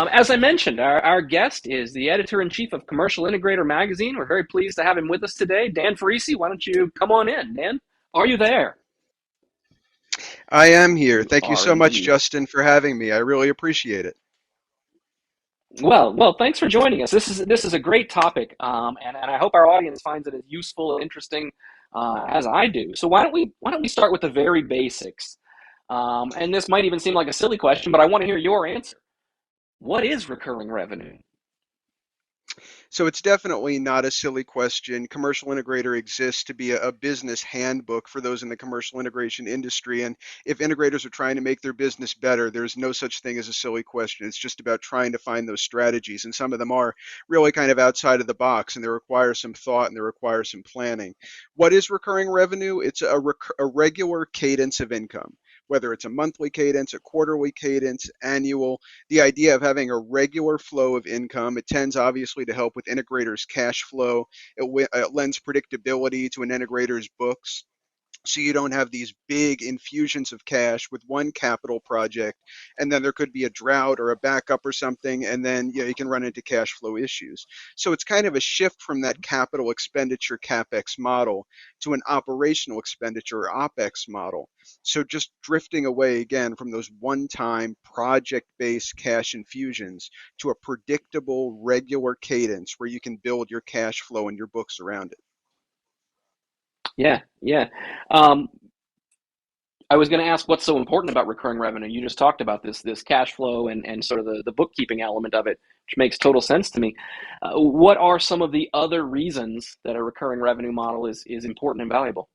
As I mentioned, our guest is the editor-in-chief of Commercial Integrator magazine. We're very pleased to have him with us today. Dan Ferrisi, why don't you come on in? Dan, are you there? I am here. You Thank you are so much, indeed. Justin, for having me. I really appreciate it. Well, thanks for joining us. This is a great topic, and I hope our audience finds it as useful and interesting as I do. So why don't we start with the very basics? And this might even seem like a silly question, but I want to hear your answer. What is recurring revenue? So it's definitely not a silly question. Commercial Integrator exists to be a business handbook for those in the commercial integration industry. And if integrators are trying to make their business better, there's no such thing as a silly question. It's just about trying to find those strategies. And some of them are really kind of outside of the box and they require some thought and they require some planning. What is recurring revenue? It's a regular cadence of income, whether it's a monthly cadence, a quarterly cadence, annual. The idea of having a regular flow of income, it tends obviously to help with integrators' cash flow. It lends predictability to an integrator's books. So you don't have these big infusions of cash with one capital project, and then there could be a drought or a backup or something, and then you can run into cash flow issues. So it's kind of a shift from that capital expenditure CapEx model to an operational expenditure or OpEx model. So just drifting away again from those one-time project-based cash infusions to a predictable, regular cadence where you can build your cash flow and your books around it. Yeah, yeah. Um, I was going to ask what's so important about recurring revenue. You just talked about this cash flow and sort of the bookkeeping element of it, which makes total sense to me. What are some of the other reasons that a recurring revenue model is important and valuable?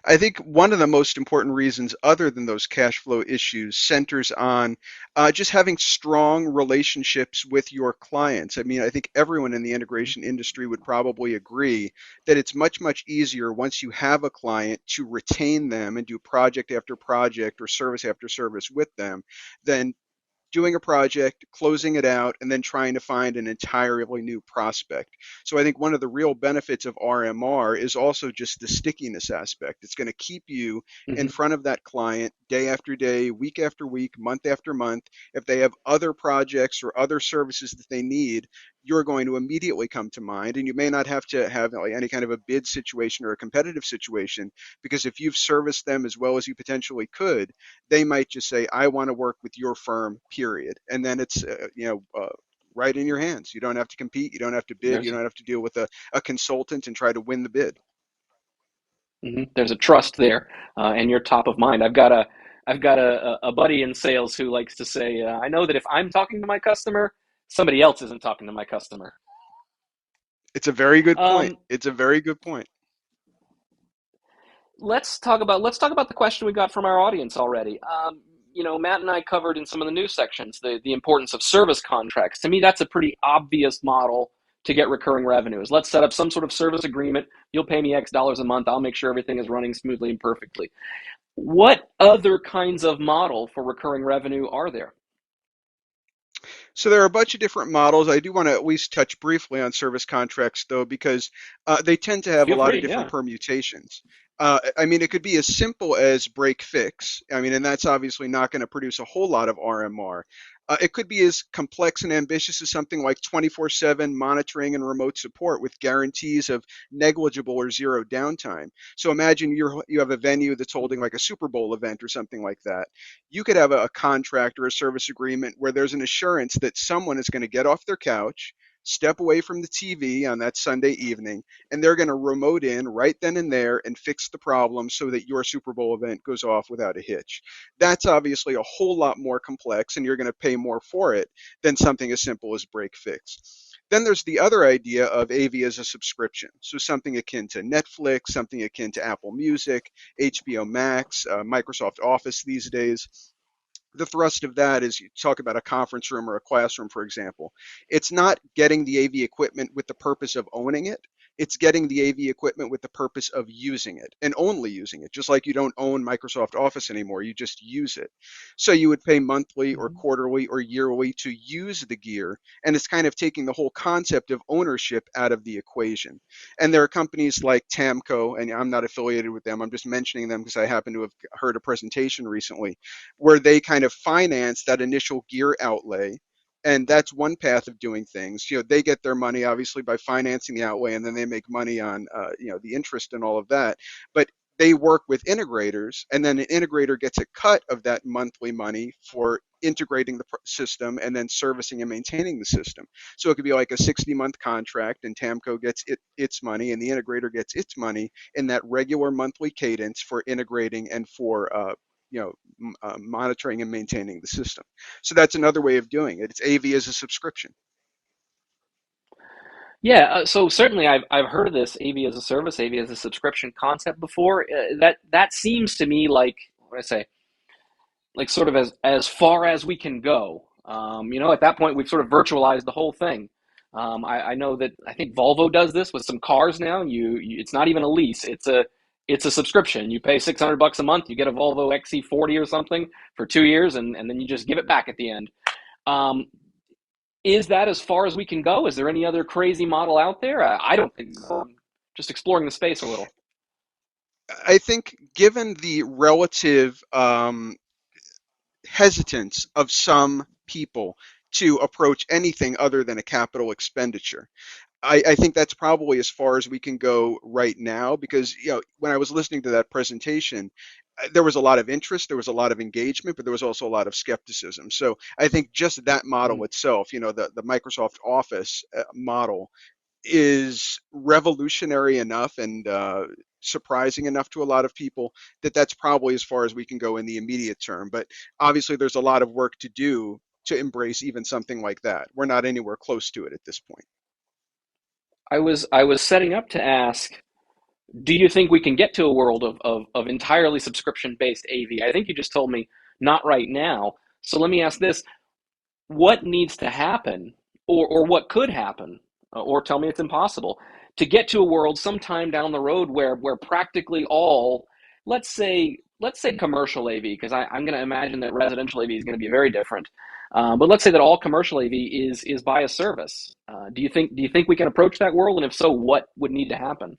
I think one of the most important reasons, other than those cash flow issues, centers on just having strong relationships with your clients. I mean, I think everyone in the integration industry would probably agree that it's much, much easier once you have a client to retain them and do project after project or service after service with them than doing a project, closing it out, and then trying to find an entirely new prospect. So I think one of the real benefits of RMR is also just the stickiness aspect. It's going to keep you in Hmm. front of that client day after day, week after week, month after month. If they have other projects or other services that they need, you're going to immediately come to mind, and you may not have to have like any kind of a bid situation or a competitive situation, because if you've serviced them as well as you potentially could, they might just say, I want to work with your firm, period. And then it's, right in your hands. You don't have to compete. You don't have to bid. You There's don't have to deal with a consultant and try to win the bid. there's a trust there, and you're top of mind. I've got a buddy in sales who likes to say, I know that if I'm talking to my customer, somebody else isn't talking to my customer. It's a very good point. Um, It's a very good point. let's talk about the question we got from our audience already. Matt and I covered in some of the news sections the importance of service contracts. To me, that's a pretty obvious model to get recurring revenues. Let's set up some sort of service agreement. You'll pay me X dollars a month. I'll make sure everything is running smoothly and perfectly. What other kinds of model for recurring revenue are there? So there are a bunch of different models. I do want to at least touch briefly on service contracts, though, because they tend to have a Feel lot of free, different yeah. permutations. I mean, it could be as simple as break fix. I mean, and that's obviously not going to produce a whole lot of RMR. It could be as complex and ambitious as something like 24/7 monitoring and remote support with guarantees of negligible or zero downtime. So imagine you have a venue that's holding like a Super Bowl event or something like that. You could have a contract or a service agreement where there's an assurance that someone is going to get off their couch, step away from the TV on that Sunday evening, and they're going to remote in right then and there and fix the problem so that your Super Bowl event goes off without a hitch. That's obviously a whole lot more complex, and you're going to pay more for it than something as simple as break fix. Then there's the other idea of AV as a subscription. So something akin to Netflix, something akin to Apple Music, HBO Max, Microsoft Office these days. The thrust of that is you talk about a conference room or a classroom, for example. It's not getting the AV equipment with the purpose of owning it. It's getting the AV equipment with the purpose of using it and only using it, just like you don't own Microsoft Office anymore, you just use it. So you would pay monthly or Mhm. quarterly or yearly to use the gear, and it's kind of taking the whole concept of ownership out of the equation. And there are companies like Tamco, and I'm not affiliated with them, I'm just mentioning them because I happen to have heard a presentation recently where they kind of finance that initial gear outlay. And that's one path of doing things. They get their money obviously by financing the outlay, and then they make money on the interest and all of that. But they work with integrators, and then an integrator gets a cut of that monthly money for integrating the system and then servicing and maintaining the system. So it could be like a 60-month contract, and Tamco gets its money, and the integrator gets its money in that regular monthly cadence for integrating and for monitoring and maintaining the system. So that's another way of doing it. It's AV as a subscription. Yeah, so certainly I've heard of this AV as a service, AV as a subscription concept before. That seems to me like what do I say, like sort of as far as we can go. At that point we've sort of virtualized the whole thing. I know that I think Volvo does this with some cars now. It's not even a lease; it's a subscription. You pay $600 a month, you get a Volvo XC40 or something for 2 years, and then you just give it back at the end. Um, is that as far as we can go? Is there any other crazy model out there? I don't think so. Just exploring the space a little. I think given the relative hesitance of some people to approach anything other than a capital expenditure, I think that's probably as far as we can go right now, because when I was listening to that presentation, there was a lot of interest, there was a lot of engagement, but there was also a lot of skepticism. So I think just that model Mhm. itself, the Microsoft Office model, is revolutionary enough and surprising enough to a lot of people that that's probably as far as we can go in the immediate term. But obviously, there's a lot of work to do to embrace even something like that. We're not anywhere close to it at this point. I was setting up to ask, do you think we can get to a world of entirely subscription based AV? I think you just told me not right now. So let me ask this: what needs to happen, or what could happen, or tell me it's impossible, to get to a world sometime down the road where practically all, let's say commercial AV, because I'm going to imagine that residential AV is going to be very different. But let's say that all commercial AV is by a service. Do you think we can approach that world, and if so, what would need to happen?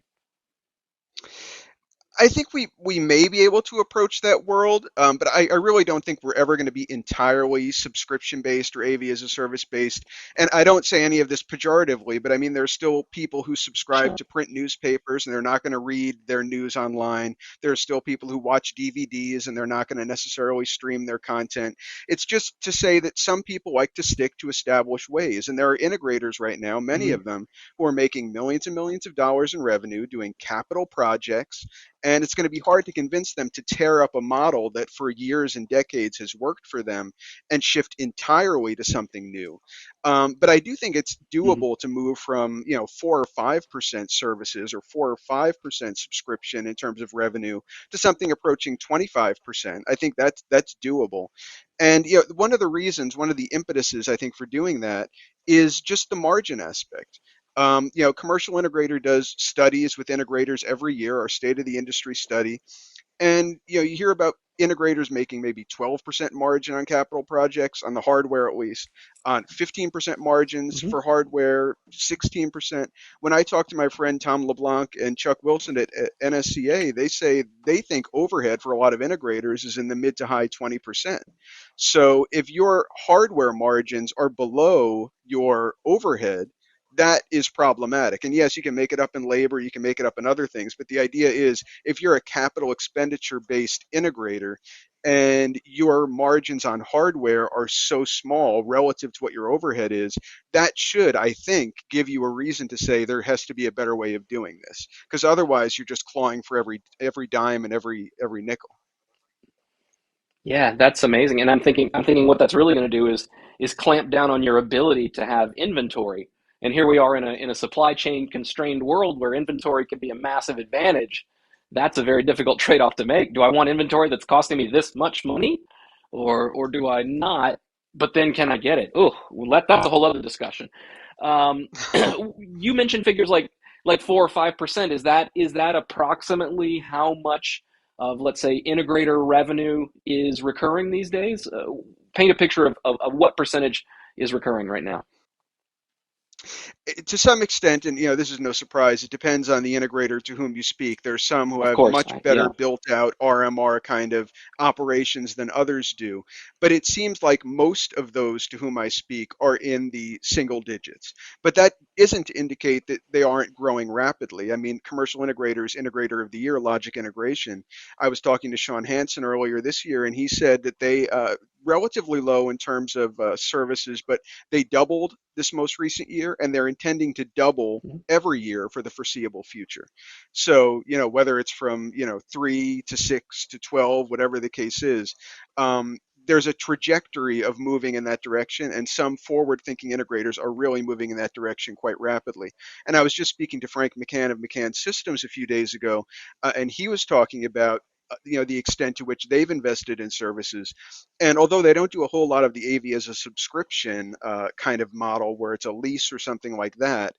I think we may be able to approach that world, but I really don't think we're ever going to be entirely subscription based or AV as a service based. And I don't say any of this pejoratively, but I mean there's still people who subscribe Sure. to print newspapers and they're not going to read their news online. There are still people who watch DVDs and they're not going to necessarily stream their content. It's just to say that some people like to stick to established ways, and there are integrators right now, many Hmm. of them, who are making millions and millions of dollars in revenue doing capital projects, and it's going to be hard to convince them to tear up a model that for years and decades has worked for them and shift entirely to something new. But I do think it's Hmm. doable to move from 4 or 5% services or 4 or 5% subscription in terms of revenue to something approaching 25%. I think that's doable. And one of the reasons, one of the impetuses I think for doing that is just the margin aspect. Commercial Integrator does studies with integrators every year, our state of the industry study, and you hear about integrators making maybe 12% margin on capital projects on the hardware, at least on 15% margins Hmm. for hardware, 16%. When I talk to my friend Tom LeBlanc and Chuck Wilson at NSCA, they say they think overhead for a lot of integrators is in the mid to high 20%. So if your hardware margins are below your overhead, that is problematic. And yes, you can make it up in labor, you can make it up in other things, but the idea is if you're a capital expenditure based integrator and your margins on hardware are so small relative to what your overhead is, that should, I think, give you a reason to say there has to be a better way of doing this. Because otherwise you're just clawing for every dime and every nickel. Yeah, that's amazing. And I'm thinking what that's really going to do is clamp down on your ability to have inventory. And here we are in a supply chain constrained world where inventory can be a massive advantage. That's a very difficult trade-off to make. Do I want inventory that's costing me this much money, or do I not? But then can I get it? Oh, well, that's a whole other discussion. Um, you mentioned figures like 4 or 5%. Is that approximately how much of, let's say, integrator revenue is recurring these days? Paint a picture of what percentage is recurring right now. To some extent, and this is no surprise, it depends on the integrator to whom you speak. There's some who Of have course, much better yeah. built out RMR kind of operations than others do. But it seems like most of those to whom I speak are in the single digits. But that isn't to indicate that they aren't growing rapidly. I mean, Commercial Integrators, Integrator of the Year, Logic Integration. I was talking to Sean Hansen earlier this year, and he said that they relatively low in terms of services, but they doubled this most recent year, and they're intending to double Mhm. every year for the foreseeable future. So, whether it's from, 3 to 6 to 12, whatever the case is, there's a trajectory of moving in that direction, and some forward-thinking integrators are really moving in that direction quite rapidly. And I was just speaking to Frank McCann of McCann Systems a few days ago, and he was talking about the extent to which they've invested in services. And although they don't do a whole lot of the AV as a subscription kind of model where it's a lease or something like that,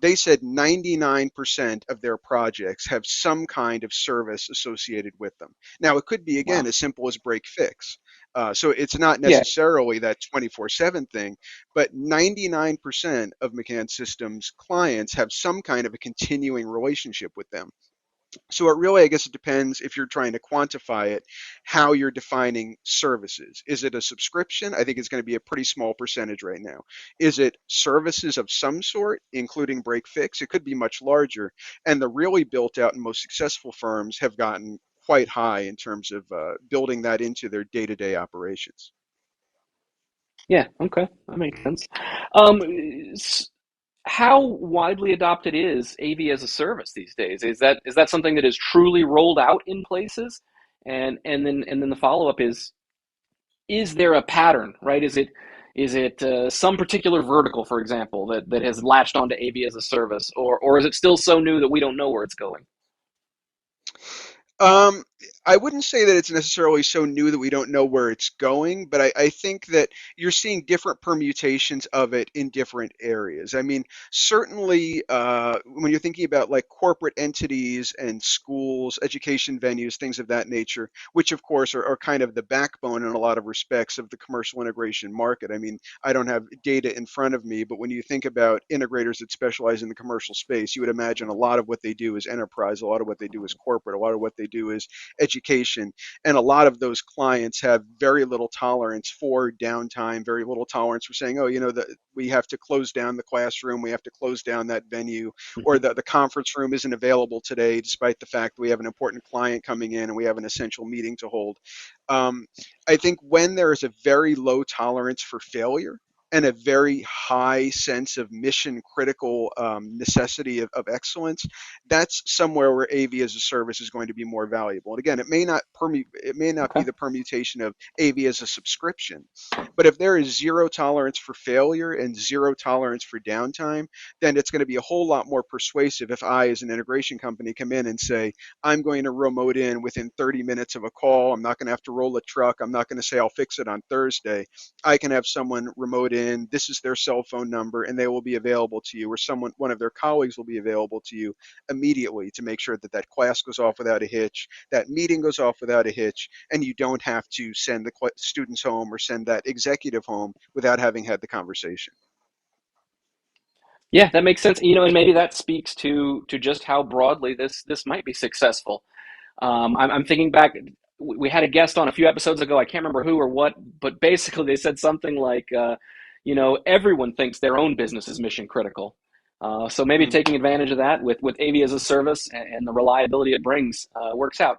they said 99% of their projects have some kind of service associated with them. Now, it could be, again, Wow. as simple as break fix. So it's not Yeah. necessarily that 24/7 thing, but 99% of McCann Systems clients have some kind of a continuing relationship with them. So it really, I guess it depends if you're trying to quantify it, how you're defining services. Is it a subscription? I think it's going to be a pretty small percentage right now. Is it services of some sort, including break fix? It could be much larger. And the really built out and most successful firms have gotten quite high in terms of building that into their day-to-day operations. Yeah. Okay. That makes sense. Um, how widely adopted is AV as a service these days? Is that something that is truly rolled out in places? And then the follow up is there a pattern, right? Is it some particular vertical, for example, that has latched onto AV as a service, or is it still so new that we don't know where it's going? Um, I wouldn't say that it's necessarily so new that we don't know where it's going, but I think that you're seeing different permutations of it in different areas. I mean, certainly when you're thinking about like corporate entities and schools, education venues, things of that nature, which of course are kind of the backbone in a lot of respects of the commercial integration market. I mean, I don't have data in front of me, but when you think about integrators that specialize in the commercial space, you would imagine a lot of what they do is enterprise, a lot of what they do is corporate, a lot of what they do is education. And a lot of those clients have very little tolerance for downtime, very little tolerance for saying, oh, we have to close down the classroom, we have to close down that venue, or Mhm. the conference room isn't available today, despite the fact that we have an important client coming in and we have an essential meeting to hold. Um, I think when there is a very low tolerance for failure, and a very high sense of mission critical necessity of excellence, that's somewhere where AV as a service is going to be more valuable. And again, it may not be Okay. the permutation of AV as a subscription, but if there is zero tolerance for failure and zero tolerance for downtime, then it's going to be a whole lot more persuasive if I, as an integration company, come in and say, I'm going to remote in within 30 minutes of a call. I'm not going to have to roll a truck. I'm not going to say I'll fix it on Thursday. I can have someone remote in. This is their cell phone number, and they will be available to you, or one of their colleagues will be available to you immediately to make sure that that class goes off without a hitch, that meeting goes off without a hitch, and you don't have to send the students home or send that executive home without having had the conversation. Yeah, that makes sense. And maybe that speaks to just how broadly this might be successful. I'm thinking back. We had a guest on a few episodes ago. I can't remember who or what, but basically they said something like, everyone thinks their own business is mission critical. So maybe Mm. taking advantage of that with AV as a service and the reliability it brings works out.